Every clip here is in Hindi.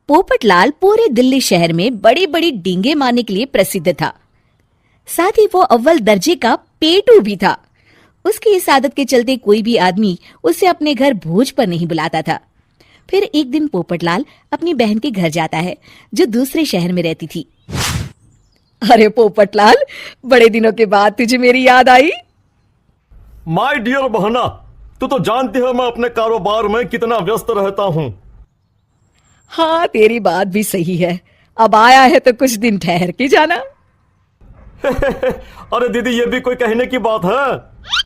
पोपटलाल पूरे दिल्ली शहर में बड़ी बड़ी डींगे मारने के लिए प्रसिद्ध था। साथ ही वो अव्वल दर्जे का पेटू भी था। उसकी इस आदत के चलते कोई भी आदमी उसे अपने घर भोज पर नहीं बुलाता था। फिर एक दिन पोपटलाल अपनी बहन के घर जाता है, जो दूसरे शहर में रहती थी। अरे पोपटलाल, बड़े दिनों के बाद तुझे मेरी याद आई। माय डियर बहना, तू तो जानती है मैं अपने कारोबार में कितना व्यस्त रहता हूँ। हाँ, तेरी बात भी सही है। अब आया है तो कुछ दिन ठहर के जाना। अरे दीदी, ये भी कोई कहने की बात है।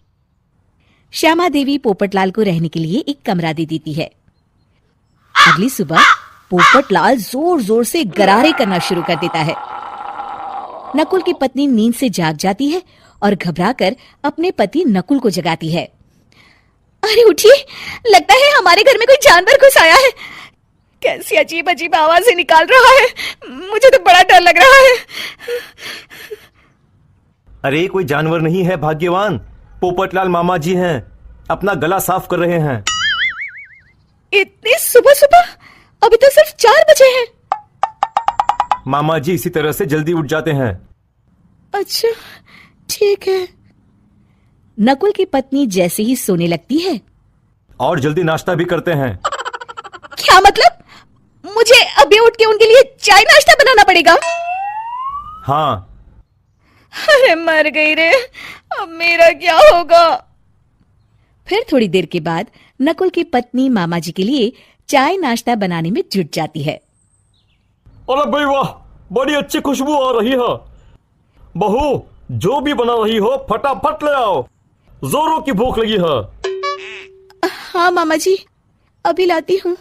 श्यामा देवी पोपटलाल को रहने के लिए एक कमरा दे देती है। अगली सुबह पोपटलाल जोर जोर से गरारे करना शुरू कर देता है। नकुल की पत्नी नींद से जाग जाती है और घबराकर अपने पति नकुल को जगाती है। अरे उठिए, लगता है हमारे घर में कोई जानवर घुस आया है। कैसी अजीब अजीब आवाजें निकाल रहा है, मुझे तो बड़ा डर लग रहा है। अरे कोई जानवर नहीं है भाग्यवान, पोपटलाल मामा जी हैं, अपना गला साफ कर रहे हैं। इतनी सुबह सुबह? अभी तो सिर्फ 4 बजे हैं। मामा जी इसी तरह से जल्दी उठ जाते हैं। अच्छा, ठीक है। नकुल की पत्नी जैसे ही सोने लगती है और जल्दी नाश्ता भी करते हैं। क्या मतलब? मुझे अभी उठ के उनके लिए चाय नाश्ता बनाना पड़ेगा? हाँ। अरे मर गई रे, अब मेरा क्या होगा? फिर थोड़ी देर के बाद नकुल की पत्नी मामा जी के लिए चाय नाश्ता बनाने में जुट जाती है। अरे भाई वाह, बड़ी अच्छी खुशबू आ रही है। बहू, जो भी बना रही हो फटाफट ले आओ, जोरों की भूख लगी है। हाँ मामा जी, अभी लाती हूँ।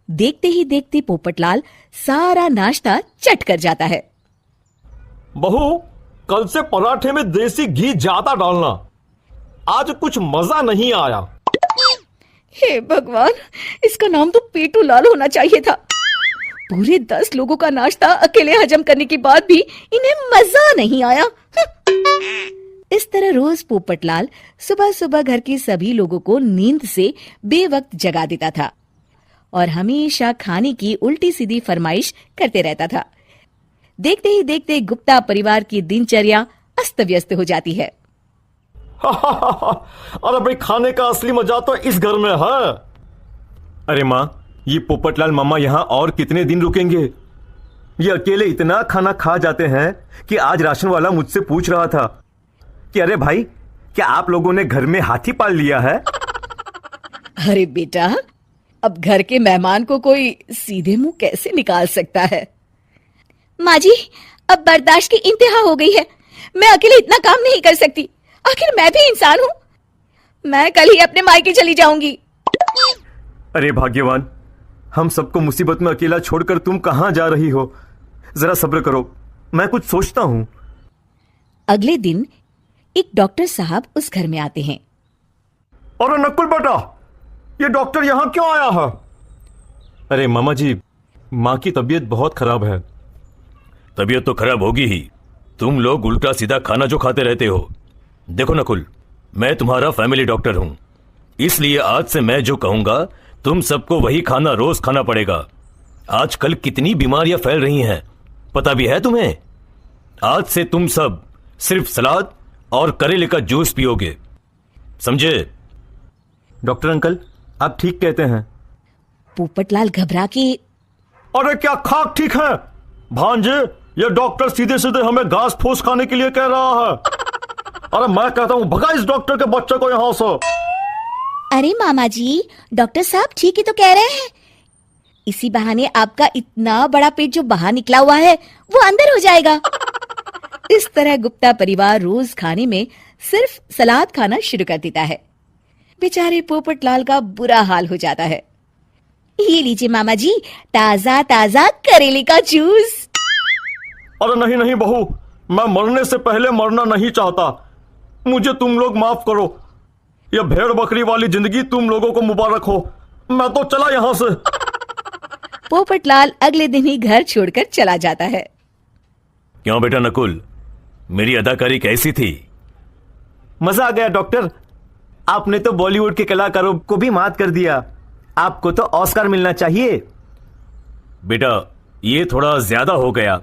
देखते ही देखते पोपटलाल सारा नाश्ता चट कर जाता है। बहू, कल से पराठे में देसी घी ज्यादा डालना, आज कुछ मजा नहीं आया। हे भगवान, इसका नाम तो पेटू लाल होना चाहिए था। पूरे 10 लोगों का नाश्ता अकेले हजम करने के बाद भी इन्हें मजा नहीं आया। इस तरह रोज पोपटलाल सुबह सुबह घर के सभी लोगों को नींद से बेवक्त जगा देता था और हमेशा खाने की उल्टी सीधी फरमाइश करते रहता था। देखते ही देखते गुप्ता परिवार की दिनचर्या अस्त व्यस्त हो जाती है। अरे भाई, खाने का असली मजा तो इस घर में है। अरे माँ, ये पोपटलाल मामा यहाँ और कितने दिन रुकेंगे? ये अकेले इतना खाना खा जाते हैं कि आज राशन वाला मुझसे पूछ रहा था कि अरे भाई, क्या आप लोगों ने घर में हाथी पाल लिया है? अरे बेटा, अब घर के मेहमान को कोई सीधे मुंह कैसे निकाल सकता है? माँ जी, अब बर्दाश्त की इंतहा हो गई है। मैं अकेले इतना काम नहीं कर सकती। आखिर मैं भी इंसान हूँ। मैं कल ही अपने मायके चली जाऊंगी। अरे भाग्यवान, हम सबको मुसीबत में अकेला छोड़कर तुम कहां जा रही हो? जरा सब्र करो, मैं कुछ सोचता हूं। अगले दिन एक डॉक्टर साहब उस घर में आते हैं। अरे नकुल बेटा, ये डॉक्टर यहाँ क्यों आया है? अरे मामा जी, माँ की तबीयत बहुत खराब है। तबीयत तो खराब होगी ही, तुम लोग उल्टा सीधा खाना जो खाते रहते हो। देखो नकुल, मैं तुम्हारा फैमिली डॉक्टर हूं, इसलिए आज से मैं जो कहूंगा तुम सबको वही खाना रोज खाना पड़ेगा। आजकल कितनी बीमारियां फैल रही हैं, पता भी है तुम्हें? आज से तुम सब सिर्फ सलाद और करेले का जूस पियोगे, समझे? डॉक्टर अंकल, आप ठीक कहते हैं। पोपटलाल घबरा के, अरे क्या खाक ठीक है? भांजे, ये डॉक्टर सीधे सीधे हमें घास फूस खाने के लिए कह रहा है। अरे मैं कहता हूँ भगा इस डॉक्टर के बच्चे को यहाँ से। अरे मामा जी, डॉक्टर साहब ठीक ही तो कह रहे हैं। इसी बहाने आपका इतना बड़ा पेट जो बाहर निकला हुआ है वो अंदर हो जाएगा। इस तरह गुप्ता परिवार रोज खाने में सिर्फ सलाद खाना शुरू कर देता है। बेचारे पोपटलाल का बुरा हाल हो जाता है। ये लीजिए मामा जी, ताजा ताजा करेले का जूस। अरे नहीं नहीं बहू, मैं मरने से पहले मरना नहीं चाहता। मुझे तुम लोग माफ करो। यह भेड़ बकरी वाली जिंदगी तुम लोगों को मुबारक हो। मैं तो चला यहां से। पोपटलाल अगले दिन ही घर छोड़कर चला जाता है। क्यों बेटा नकुल, मेरी अदाकारी कैसी थी? मजा आ गया डॉक्टर, आपने तो बॉलीवुड के कलाकारों को भी मात कर दिया। आपको तो ऑस्कर मिलना चाहिए। बेटा ये थोड़ा ज्यादा हो गया।